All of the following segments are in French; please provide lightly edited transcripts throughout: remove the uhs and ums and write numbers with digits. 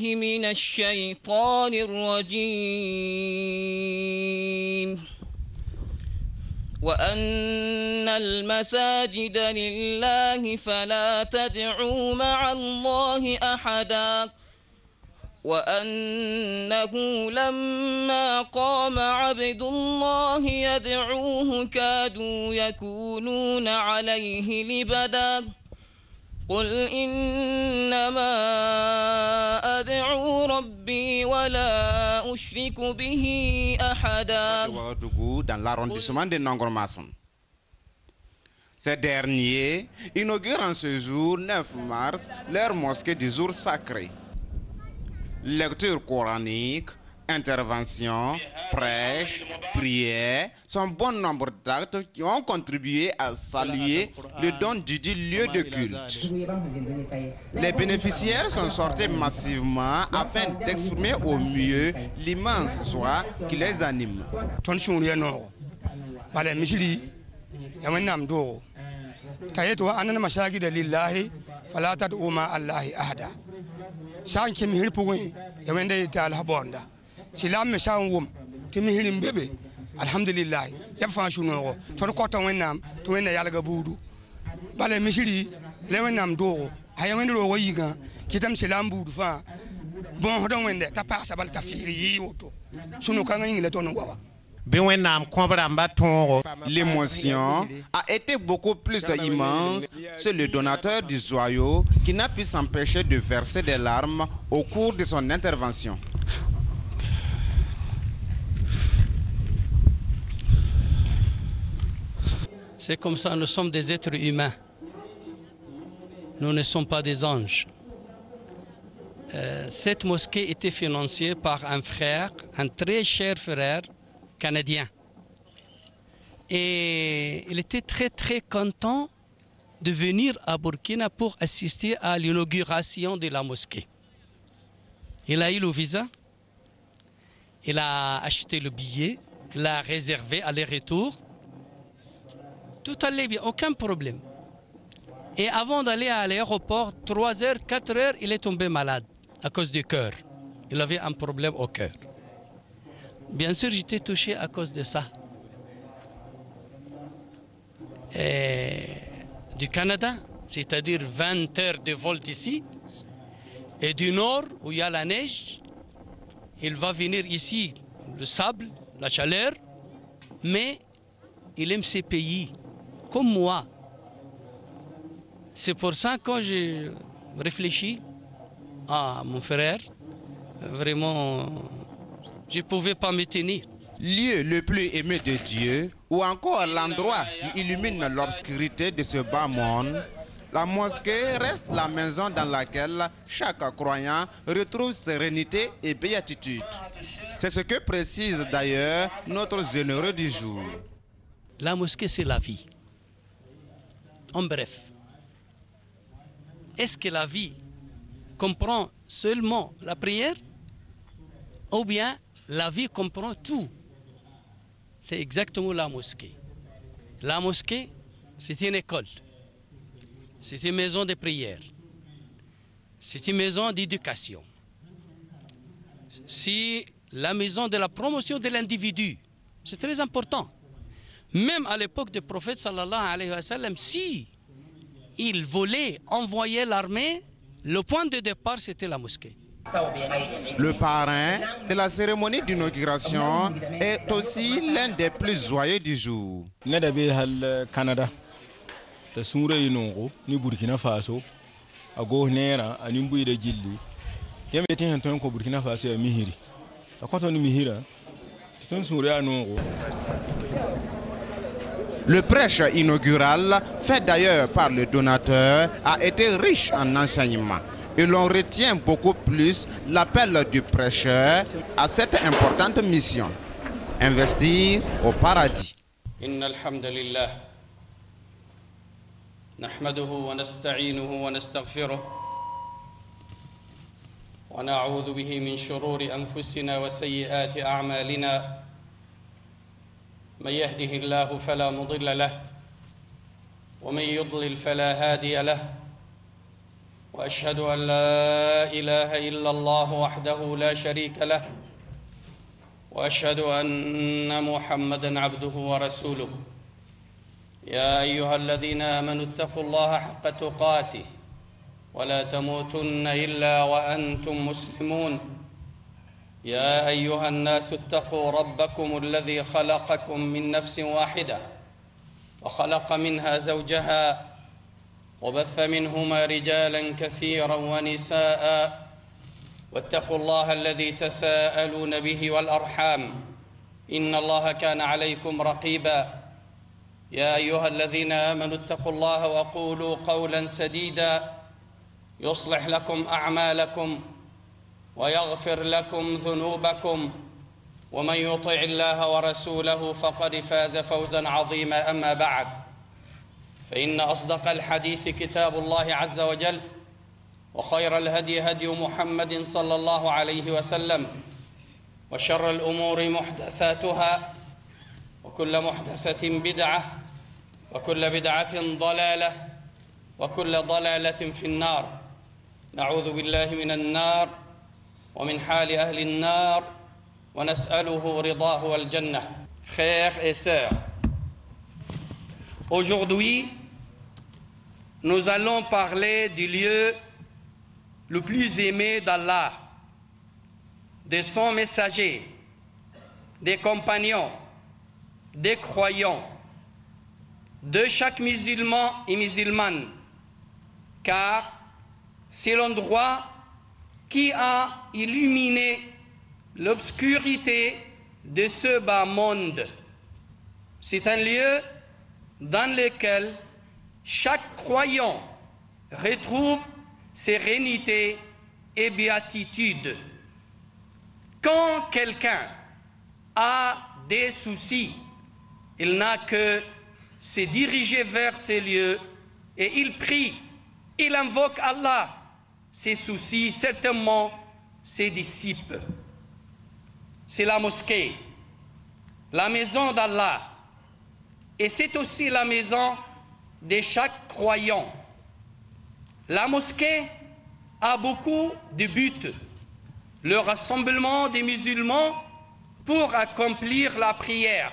من الشيطان الرجيم وأن المساجد لله فلا تدعوا مع الله أحدا وأنه لما قام عبد الله يدعوه كادوا يكونون عليه لبدا قل إنما أدعو ربي ولا أشرك به أحدا. Dans l'arrondissement de Nongormasson. Ces derniers inaugurent en ce jour 9 mars leur mosquée du jour sacré. Lecture coranique, intervention, prêche, prière sont bon nombre d'actes qui ont contribué à saluer le don du dit lieu de culte. Les bénéficiaires sont sortis massivement afin d'exprimer au mieux l'immense joie qui les anime. Silam me sha wum timi hirim bebe alhamdulillah ya fa shuno to ko to wenam to wena yalga budu bale mishiri le wenam do hayan wendro wo yiga kitam silam budu fa bon hodon wende ta pa sabal ta firi yi woto shuno kan ngi le to no wawa. L'émotion a été beaucoup plus immense chez le donateur du joyau qui n'a pu s'empêcher de verser des larmes au cours de son intervention. C'est comme ça, nous sommes des êtres humains. Nous ne sommes pas des anges. Cette mosquée était financée par un frère, un très cher frère canadien. Et il était très très content de venir à Burkina pour assister à l'inauguration de la mosquée. Il a eu le visa, il a acheté le billet, il l'a réservé aller-retour. Tout allait bien, aucun problème. Et avant d'aller à l'aéroport, 3 heures, 4 heures, il est tombé malade à cause du cœur. Il avait un problème au cœur. Bien sûr, j'étais touché à cause de ça. Et du Canada, c'est-à-dire 20 heures de vol d'ici, et du nord, où il y a la neige, il va venir ici, le sable, la chaleur, mais il aime ses pays. Comme moi. C'est pour ça que quand j'ai réfléchi à mon frère, vraiment, je ne pouvais pas me tenir. Lieu le plus aimé de Dieu, ou encore l'endroit qui illumine l'obscurité de ce bas monde, la mosquée reste la maison dans laquelle chaque croyant retrouve sérénité et béatitude. C'est ce que précise d'ailleurs notre généreux du jour. La mosquée, c'est la vie. En bref, est-ce que la vie comprend seulement la prière ou bien la vie comprend tout? C'est exactement la mosquée. La mosquée, c'est une école, c'est une maison de prière, c'est une maison d'éducation, c'est la maison de la promotion de l'individu. C'est très important. Même à l'époque du prophète sallallahu alayhi wa sallam, si il voulait envoyer l'armée, le point de départ c'était la mosquée. Le parrain de la cérémonie d'inauguration est aussi l'un des plus joyeux du jour. Canada, ni Burkina Faso, ago nera animbu de jilli. Yamete hanton ko Burkina Faso ya mihiri. Akonto ni mihira. Ton sourire non. Le prêche inaugural, fait d'ailleurs par le donateur, a été riche en enseignements. Et l'on retient beaucoup plus l'appel du prêcheur à cette importante mission. Investir au paradis. Inna alhamdulillah. نحمده ونستعينه ونستغفره ونعوذ به من شرور أنفسنا وسيئات أعمالنا من يهده الله فلا مضل له ومن يضلل فلا هادي له وأشهد أن لا إله إلا الله وحده لا شريك له وأشهد أن محمدًا عبده ورسوله يا أيها الذين آمنوا اتقوا الله حق تقاته ولا تموتن إلا وأنتم مسلمون يا أيها الناس اتقوا ربكم الذي خلقكم من نفس واحدة وخلق منها زوجها وبث منهما رجالا كثيرا ونساء واتقوا الله الذي تساءلون به والأرحام إن الله كان عليكم رقيبا يا أيها الذين آمنوا اتقوا الله وقولوا قولا سديدا يصلح لكم أعمالكم ويغفر لكم ذنوبكم ومن يطع الله ورسوله فقد فاز فوزا عظيما أما بعد فإن أصدق الحديث كتاب الله عز وجل وخير الهدي هدي محمد صلى الله عليه وسلم وشر الأمور محدثاتها وكل محدثة بدعة وكل بدعة ضلالة وكل ضلالة في النار نعوذ بالله من النار ومن حال أهل النار ونسأله رضاه والجنة. Frères et sœurs, aujourd'hui nous allons parler du lieu le plus aimé d'Allah, de son messager, des compagnons, des croyants, de chaque musulman et musulmane, car c'est l'endroit qui a illuminé l'obscurité de ce bas monde. C'est un lieu dans lequel chaque croyant retrouve sérénité et béatitude. Quand quelqu'un a des soucis, il n'a que se diriger vers ces lieux et il prie, il invoque Allah. Ses soucis, certainement, se dissipent. C'est la mosquée, la maison d'Allah, et c'est aussi la maison de chaque croyant. La mosquée a beaucoup de buts. Le rassemblement des musulmans pour accomplir la prière,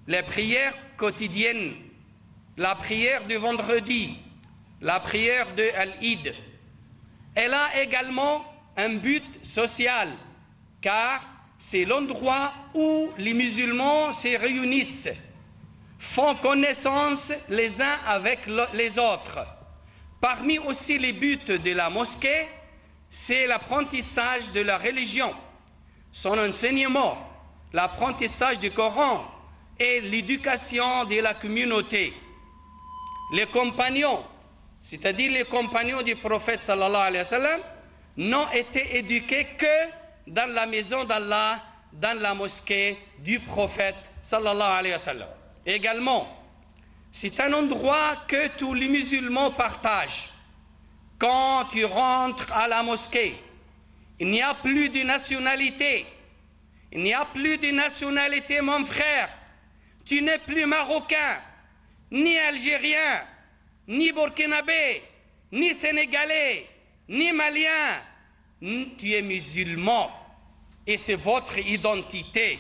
les prières quotidiennes, la prière du vendredi, la prière de Al-Eid. Elle a également un but social, car c'est l'endroit où les musulmans se réunissent, font connaissance les uns avec les autres. Parmi aussi les buts de la mosquée, c'est l'apprentissage de la religion, son enseignement, l'apprentissage du Coran et l'éducation de la communauté. Les compagnons, c'est-à-dire les compagnons du prophète sallallahu alayhi wa sallam, n'ont été éduqués que dans la maison d'Allah, dans la mosquée du prophète sallallahu alayhi wa sallam. Également, c'est un endroit que tous les musulmans partagent. Quand tu rentres à la mosquée, il n'y a plus de nationalité. Il n'y a plus de nationalité, mon frère. Tu n'es plus marocain, ni algérien, ni burkinabé, ni sénégalais, ni malien. Tu es musulman et c'est votre identité.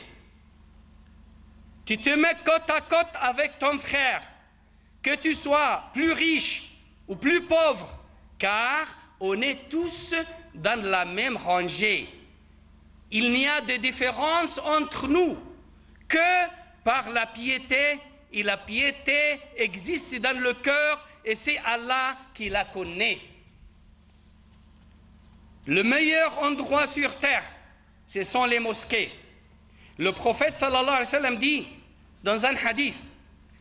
Tu te mets côte à côte avec ton frère, que tu sois plus riche ou plus pauvre, car on est tous dans la même rangée. Il n'y a de différence entre nous que par la piété, et la piété existe dans le cœur et c'est Allah qui la connaît. Le meilleur endroit sur terre, ce sont les mosquées. Le prophète sallallahu alayhi wa sallam dit dans un hadith,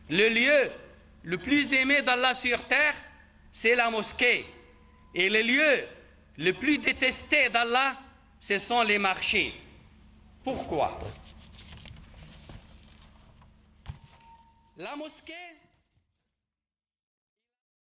le lieu le plus aimé d'Allah sur terre, c'est la mosquée. Et le lieu le plus détesté d'Allah, ce sont les marchés. Pourquoi? La mosquée